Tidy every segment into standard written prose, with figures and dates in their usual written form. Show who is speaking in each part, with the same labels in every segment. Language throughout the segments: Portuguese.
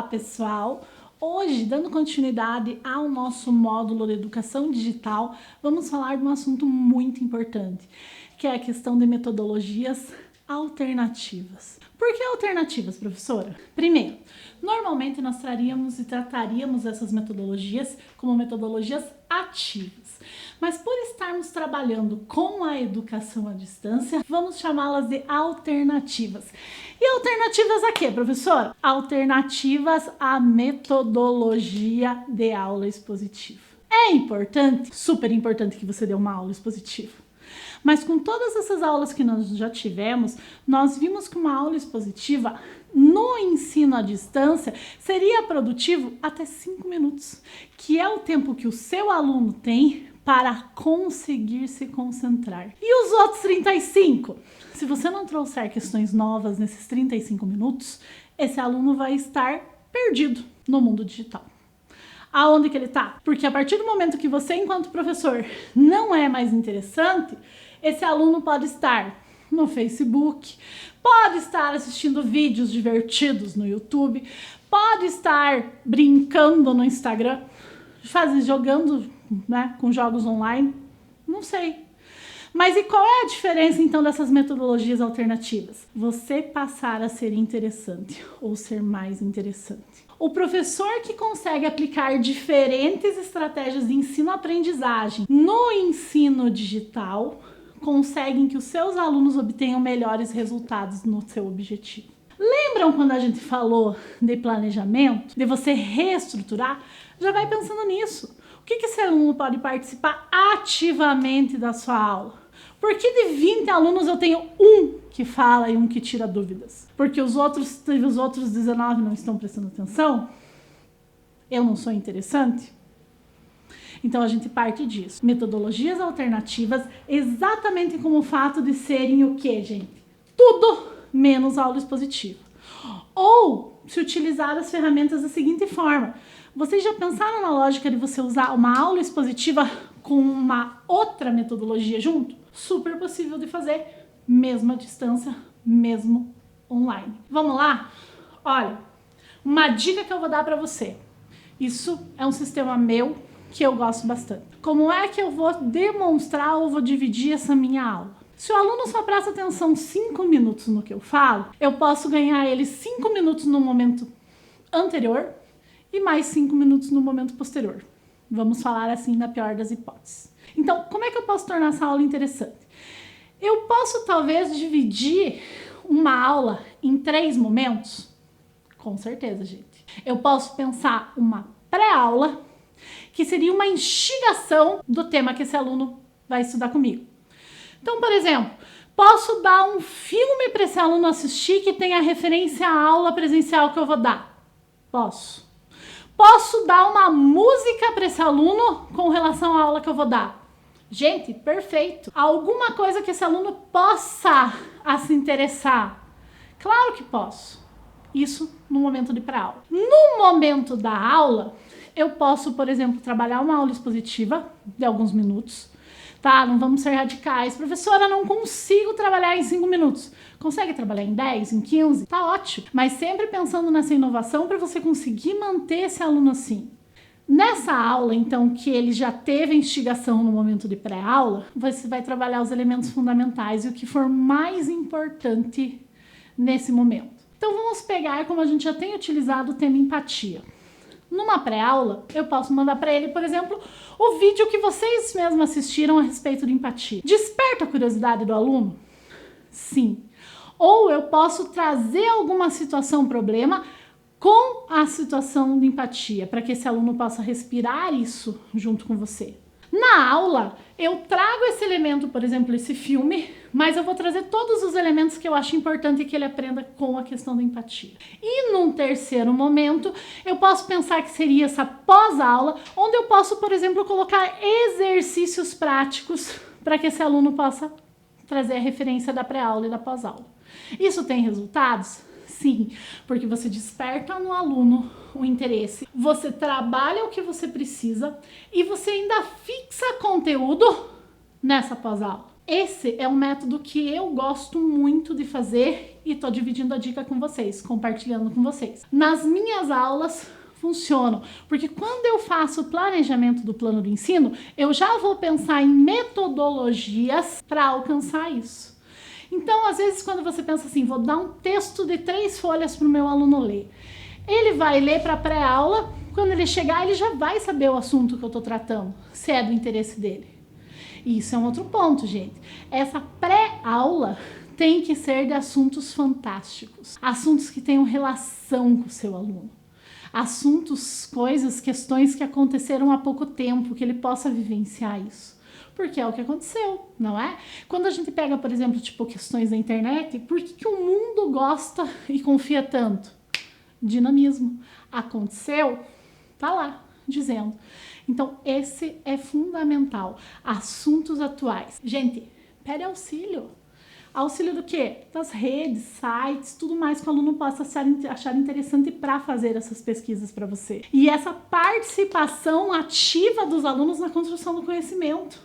Speaker 1: pessoal! Hoje, dando continuidade ao nosso módulo de educação digital, vamos falar de um assunto muito importante, que é a questão de metodologias alternativas. Por que alternativas, professora? Primeiro, normalmente nós traríamos e trataríamos essas metodologias como metodologias ativas, mas por estarmos trabalhando com a educação à distância, vamos chamá-las de alternativas. E alternativas a quê, professora? Alternativas à metodologia de aula expositiva. É importante, super importante que você dê uma aula expositiva. Mas com todas essas aulas que nós já tivemos, nós vimos que uma aula expositiva no ensino à distância seria produtivo até 5 minutos, que é o tempo que o seu aluno tem para conseguir se concentrar. E os outros 35? Se você não trouxer questões novas nesses 35 minutos, esse aluno vai estar perdido no mundo digital. Aonde que ele está? Porque a partir do momento que você, enquanto professor, não é mais interessante, esse aluno pode estar no Facebook, pode estar assistindo vídeos divertidos no YouTube, pode estar brincando no Instagram, jogando, com jogos online, não sei. Mas e qual é a diferença então dessas metodologias alternativas? Você passar a ser interessante ou ser mais interessante. O professor que consegue aplicar diferentes estratégias de ensino-aprendizagem no ensino digital conseguem que os seus alunos obtenham melhores resultados no seu objetivo. Lembram quando a gente falou de planejamento, de você reestruturar? Já vai pensando nisso. O que esse aluno pode participar ativamente da sua aula? Por que de 20 alunos eu tenho um que fala e um que tira dúvidas? Porque os outros 19 não estão prestando atenção? Eu não sou interessante? Então a gente parte disso. Metodologias alternativas, exatamente como o fato de serem o quê, gente? Tudo menos aula expositiva. Ou se utilizar as ferramentas da seguinte forma. Vocês já pensaram na lógica de você usar uma aula expositiva com uma outra metodologia junto? Super possível de fazer, mesmo à distância, mesmo online. Vamos lá? Olha, uma dica que eu vou dar para você. Isso é um sistema meu que eu gosto bastante. Como é que eu vou demonstrar ou vou dividir essa minha aula? Se o aluno só presta atenção 5 minutos no que eu falo, eu posso ganhar ele 5 minutos no momento anterior e mais 5 minutos no momento posterior. Vamos falar assim na pior das hipóteses. Então, como é que eu posso tornar essa aula interessante? Eu posso talvez dividir uma aula em 3 momentos? Com certeza, gente. Eu posso pensar uma pré-aula, que seria uma instigação do tema que esse aluno vai estudar comigo. Então, por exemplo, posso dar um filme para esse aluno assistir que tenha referência à aula presencial que eu vou dar? Posso. Posso dar uma música para esse aluno com relação à aula que eu vou dar? Gente, perfeito. Alguma coisa que esse aluno possa se interessar? Claro que posso. Isso no momento de pré-aula. No momento da aula, eu posso, por exemplo, trabalhar uma aula expositiva de alguns minutos. Tá, não vamos ser radicais. Professora, não consigo trabalhar em 5 minutos. Consegue trabalhar em 10, em 15? Tá ótimo. Mas sempre pensando nessa inovação para você conseguir manter esse aluno assim. Nessa aula, então, que ele já teve a instigação no momento de pré-aula, você vai trabalhar os elementos fundamentais e o que for mais importante nesse momento. Então, vamos pegar, como a gente já tem utilizado, o tema empatia. Numa pré-aula, eu posso mandar para ele, por exemplo, o vídeo que vocês mesmos assistiram a respeito de empatia. Desperta a curiosidade do aluno? Sim. Ou eu posso trazer alguma situação, problema, com a situação de empatia, para que esse aluno possa respirar isso junto com você. Na aula, eu trago esse elemento, por exemplo, esse filme, mas eu vou trazer todos os elementos que eu acho importante que ele aprenda com a questão da empatia. E num terceiro momento, eu posso pensar que seria essa pós-aula, onde eu posso, por exemplo, colocar exercícios práticos para que esse aluno possa trazer a referência da pré-aula e da pós-aula. Isso tem resultados? Sim, porque você desperta no aluno o interesse, você trabalha o que você precisa e você ainda fixa conteúdo nessa pós-aula. Esse é um método que eu gosto muito de fazer e tô dividindo a dica com vocês, compartilhando com vocês. Nas minhas aulas funcionam, porque quando eu faço o planejamento do plano de ensino, eu já vou pensar em metodologias para alcançar isso. Então, às vezes, quando você pensa assim, vou dar um texto de 3 folhas para o meu aluno ler, ele vai ler para a pré-aula, quando ele chegar, ele já vai saber o assunto que eu estou tratando, se é do interesse dele. E isso é um outro ponto, gente. Essa pré-aula tem que ser de assuntos fantásticos, assuntos que tenham relação com o seu aluno. Assuntos, coisas, questões que aconteceram há pouco tempo, que ele possa vivenciar isso. Porque é o que aconteceu, não é? Quando a gente pega, por exemplo, tipo questões da internet, por que o mundo gosta e confia tanto? Dinamismo. Aconteceu? Tá lá, dizendo. Então, esse é fundamental. Assuntos atuais. Gente, pede auxílio. Auxílio do quê? Das redes, sites, tudo mais que o aluno possa achar interessante para fazer essas pesquisas para você. E essa participação ativa dos alunos na construção do conhecimento.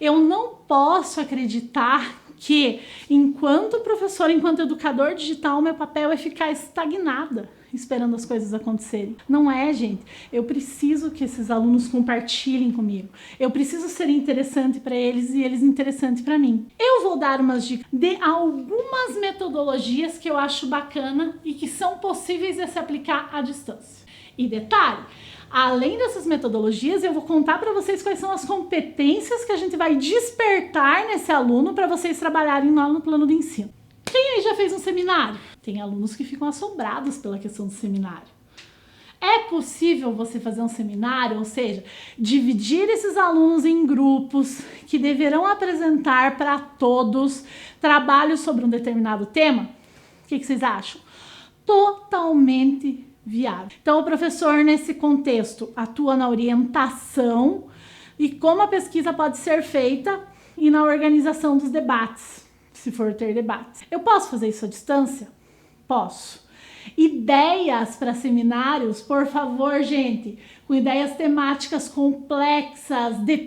Speaker 1: Eu não posso acreditar que, enquanto professor, enquanto educador digital, meu papel é ficar estagnada, esperando as coisas acontecerem. Não é, gente. Eu preciso que esses alunos compartilhem comigo. Eu preciso ser interessante para eles e eles interessante para mim. Eu vou dar umas dicas de algumas metodologias que eu acho bacana e que são possíveis de se aplicar à distância. E detalhe, além dessas metodologias, eu vou contar para vocês quais são as competências que a gente vai despertar nesse aluno para vocês trabalharem lá no plano de ensino. Quem aí já fez um seminário? Tem alunos que ficam assombrados pela questão do seminário. É possível você fazer um seminário, ou seja, dividir esses alunos em grupos que deverão apresentar para todos trabalhos sobre um determinado tema? O que vocês acham? Totalmente viável. Então, o professor, nesse contexto, atua na orientação e como a pesquisa pode ser feita e na organização dos debates, se for ter debates. Eu posso fazer isso à distância? Posso. Ideias para seminários, por favor, gente, com ideias temáticas complexas, de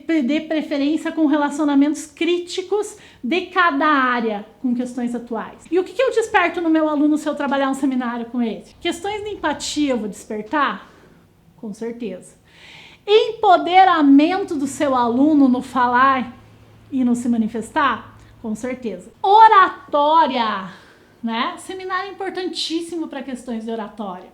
Speaker 1: preferência com relacionamentos críticos de cada área, com questões atuais. E o que eu desperto no meu aluno se eu trabalhar um seminário com ele? Questões de empatia eu vou despertar? Com certeza. Empoderamento do seu aluno no falar e no se manifestar? Com certeza. Oratória, né? Seminário é importantíssimo para questões de oratória.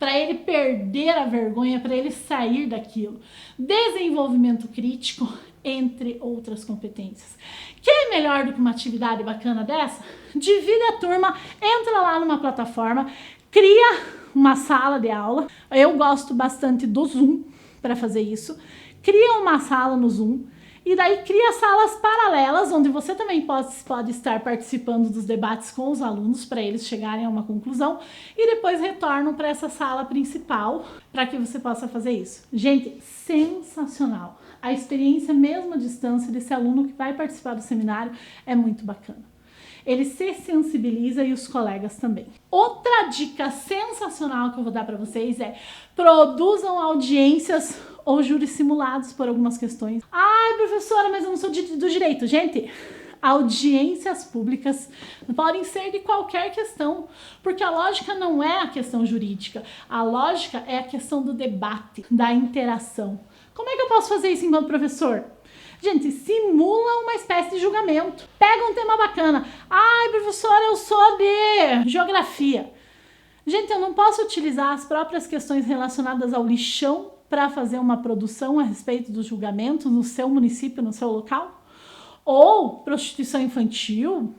Speaker 1: Para ele perder a vergonha, para ele sair daquilo. Desenvolvimento crítico, entre outras competências. Quer melhor do que uma atividade bacana dessa? Divide a turma, entra lá numa plataforma, cria uma sala de aula. Eu gosto bastante do Zoom para fazer isso. Cria uma sala no Zoom. E daí cria salas paralelas, onde você também pode estar participando dos debates com os alunos, para eles chegarem a uma conclusão, e depois retornam para essa sala principal, para que você possa fazer isso. Gente, sensacional! A experiência mesmo à distância desse aluno que vai participar do seminário é muito bacana. Ele se sensibiliza e os colegas também. Outra dica sensacional que eu vou dar para vocês é: produzam audiências ou júris simulados por algumas questões. Ai, professora, mas eu não sou do direito. Gente, audiências públicas podem ser de qualquer questão, porque a lógica não é a questão jurídica. A lógica é a questão do debate, da interação. Como é que eu posso fazer isso enquanto professor? Gente, simula uma espécie de julgamento. Pega um tema bacana. Ai, professora, eu sou de geografia. Gente, eu não posso utilizar as próprias questões relacionadas ao lixão para fazer uma produção a respeito do julgamento no seu município, no seu local? Ou prostituição infantil?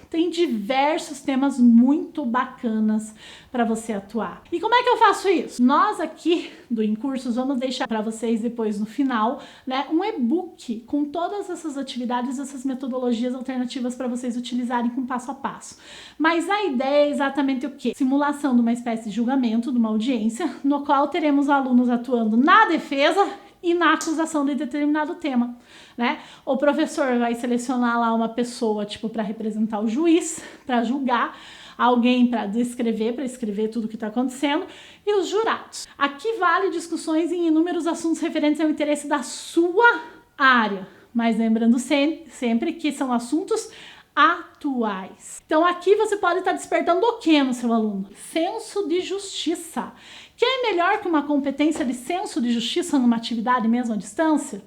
Speaker 1: Tem diversos temas muito bacanas para você atuar. E como é que eu faço isso? Nós aqui do Incursos vamos deixar para vocês depois no final, né, um e-book com todas essas atividades, essas metodologias alternativas para vocês utilizarem com passo a passo. Mas a ideia é exatamente o quê? Simulação de uma espécie de julgamento, de uma audiência, no qual teremos alunos atuando na defesa e na acusação de determinado tema, né? O professor vai selecionar lá uma pessoa, tipo, para representar o juiz, para julgar, alguém para descrever, para escrever tudo o que está acontecendo, e os jurados. Aqui vale discussões em inúmeros assuntos referentes ao interesse da sua área. mas lembrando sempre que são assuntos atuais. Então aqui você pode estar despertando o que no seu aluno? Senso de justiça. Que é melhor que uma competência de senso de justiça numa atividade mesmo à distância?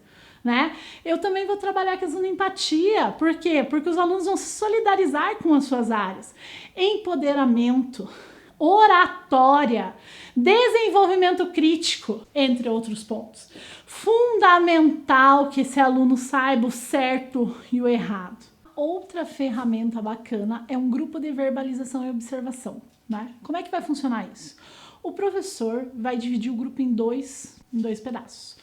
Speaker 1: Né? Eu também vou trabalhar a questão da empatia. Por quê? Porque os alunos vão se solidarizar com as suas áreas. Empoderamento, oratória, desenvolvimento crítico, entre outros pontos. Fundamental que esse aluno saiba o certo e o errado. Outra ferramenta bacana é um grupo de verbalização e observação, né? Como é que vai funcionar isso? O professor vai dividir o grupo em dois pedaços.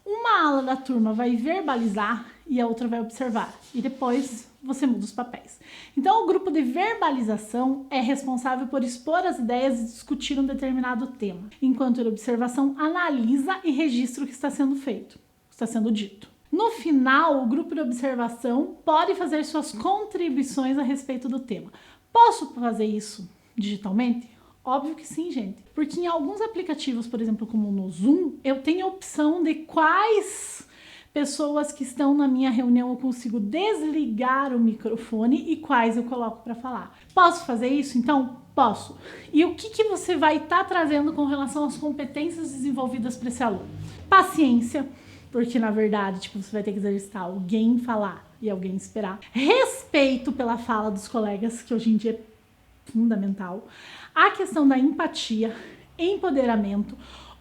Speaker 1: Uma ala da turma vai verbalizar e a outra vai observar. E depois você muda os papéis. Então, o grupo de verbalização é responsável por expor as ideias e discutir um determinado tema, enquanto a observação analisa e registra o que está sendo feito, o que está sendo dito. No final, o grupo de observação pode fazer suas contribuições a respeito do tema. Posso fazer isso digitalmente? Óbvio que sim, gente. Porque em alguns aplicativos, por exemplo, como no Zoom, eu tenho a opção de quais pessoas que estão na minha reunião eu consigo desligar o microfone e quais eu coloco para falar. Posso fazer isso? Então, posso. E o que você vai estar trazendo com relação às competências desenvolvidas para esse aluno? Paciência, porque na verdade, você vai ter que exercitar alguém falar e alguém esperar. Respeito pela fala dos colegas, que hoje em dia é fundamental. A questão da empatia, empoderamento,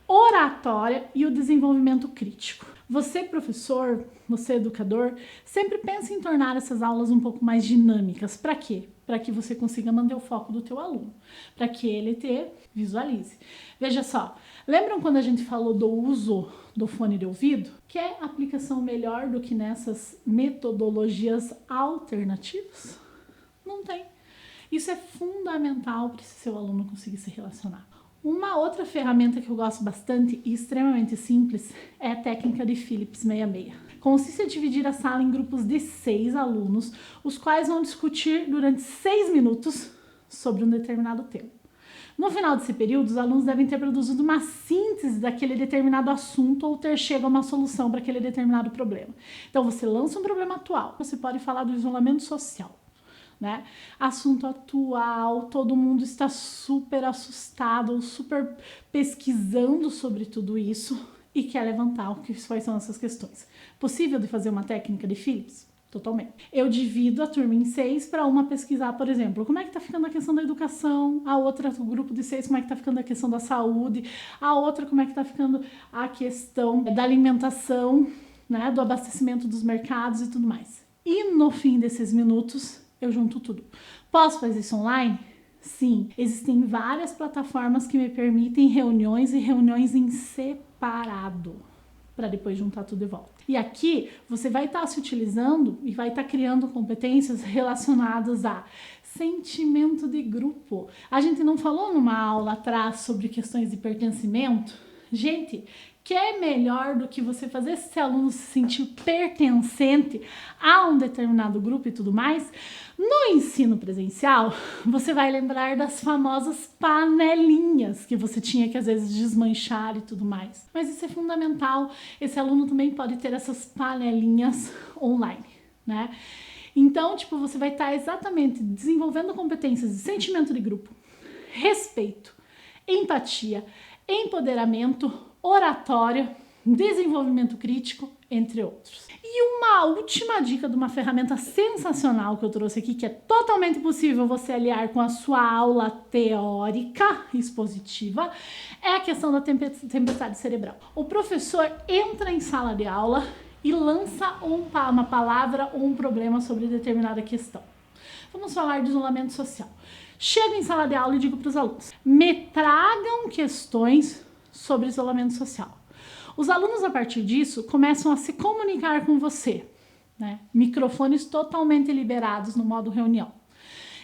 Speaker 1: oratória e o desenvolvimento crítico. Você, professor, você, educador, sempre pensa em tornar essas aulas um pouco mais dinâmicas. Para quê? Para que você consiga manter o foco do teu aluno, para que ele te visualize. Veja só, lembram quando a gente falou do uso do fone de ouvido? Quer aplicação melhor do que nessas metodologias alternativas? Não tem. Isso é fundamental para esse seu aluno conseguir se relacionar. Uma outra ferramenta que eu gosto bastante e extremamente simples é a técnica de Phillips 66. Consiste em dividir a sala em grupos de 6 alunos, os quais vão discutir durante 6 minutos sobre um determinado tema. No final desse período, os alunos devem ter produzido uma síntese daquele determinado assunto ou ter chegado a uma solução para aquele determinado problema. Então, você lança um problema atual, você pode falar do isolamento social. Né? Assunto atual, todo mundo está super assustado, super pesquisando sobre tudo isso e quer levantar quais são essas questões. Possível de fazer uma técnica de Phillips? Totalmente. Eu divido a turma em 6 para uma pesquisar, por exemplo, como é que está ficando a questão da educação, a outra, o grupo de 6, como é que está ficando a questão da saúde, a outra, como é que está ficando a questão da alimentação, né, do abastecimento dos mercados e tudo mais. E no fim desses minutos, eu junto tudo. Posso fazer isso online? Sim. Existem várias plataformas que me permitem reuniões e reuniões em separado, para depois juntar tudo de volta. E aqui você vai estar se utilizando e vai estar criando competências relacionadas a sentimento de grupo. A gente não falou numa aula atrás sobre questões de pertencimento? Gente, que é melhor do que você fazer esse aluno se sentir pertencente a um determinado grupo e tudo mais? No ensino presencial, você vai lembrar das famosas panelinhas que você tinha que às vezes desmanchar e tudo mais. Mas isso é fundamental. Esse aluno também pode ter essas panelinhas online, né? Então, você vai estar exatamente desenvolvendo competências de sentimento de grupo, respeito, empatia, empoderamento, oratória, desenvolvimento crítico, entre outros. E uma última dica de uma ferramenta sensacional que eu trouxe aqui, que é totalmente possível você aliar com a sua aula teórica expositiva, é a questão da tempestade cerebral. O professor entra em sala de aula e lança uma palavra ou um problema sobre determinada questão. Vamos falar de isolamento social. Chego em sala de aula e digo para os alunos: me tragam questões sobre isolamento social. Os alunos, a partir disso, começam a se comunicar com você, né? Microfones totalmente liberados no modo reunião.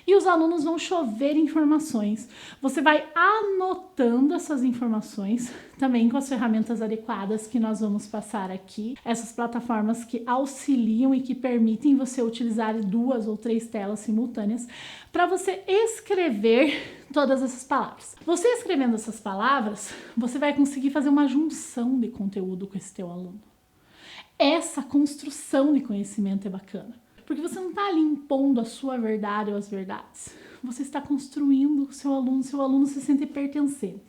Speaker 1: E os alunos vão chover informações. Você vai anotando essas informações, também com as ferramentas adequadas que nós vamos passar aqui. Essas plataformas que auxiliam e que permitem você utilizar 2 ou 3 telas simultâneas para você escrever todas essas palavras. Você escrevendo essas palavras, você vai conseguir fazer uma junção de conteúdo com esse teu aluno. essa construção de conhecimento é bacana. Porque você não está ali impondo a sua verdade ou as verdades. Você está construindo o seu aluno se sente pertencente.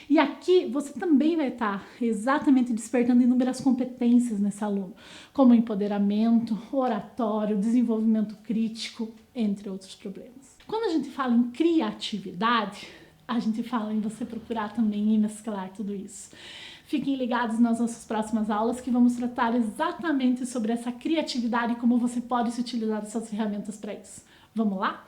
Speaker 1: E aqui você também vai estar exatamente despertando inúmeras competências nesse aluno, como empoderamento, oratório, desenvolvimento crítico, entre outros problemas. Quando a gente fala em criatividade, a gente fala em você procurar também mesclar tudo isso. Fiquem ligados nas nossas próximas aulas que vamos tratar exatamente sobre essa criatividade e como você pode se utilizar dessas ferramentas para isso. Vamos lá?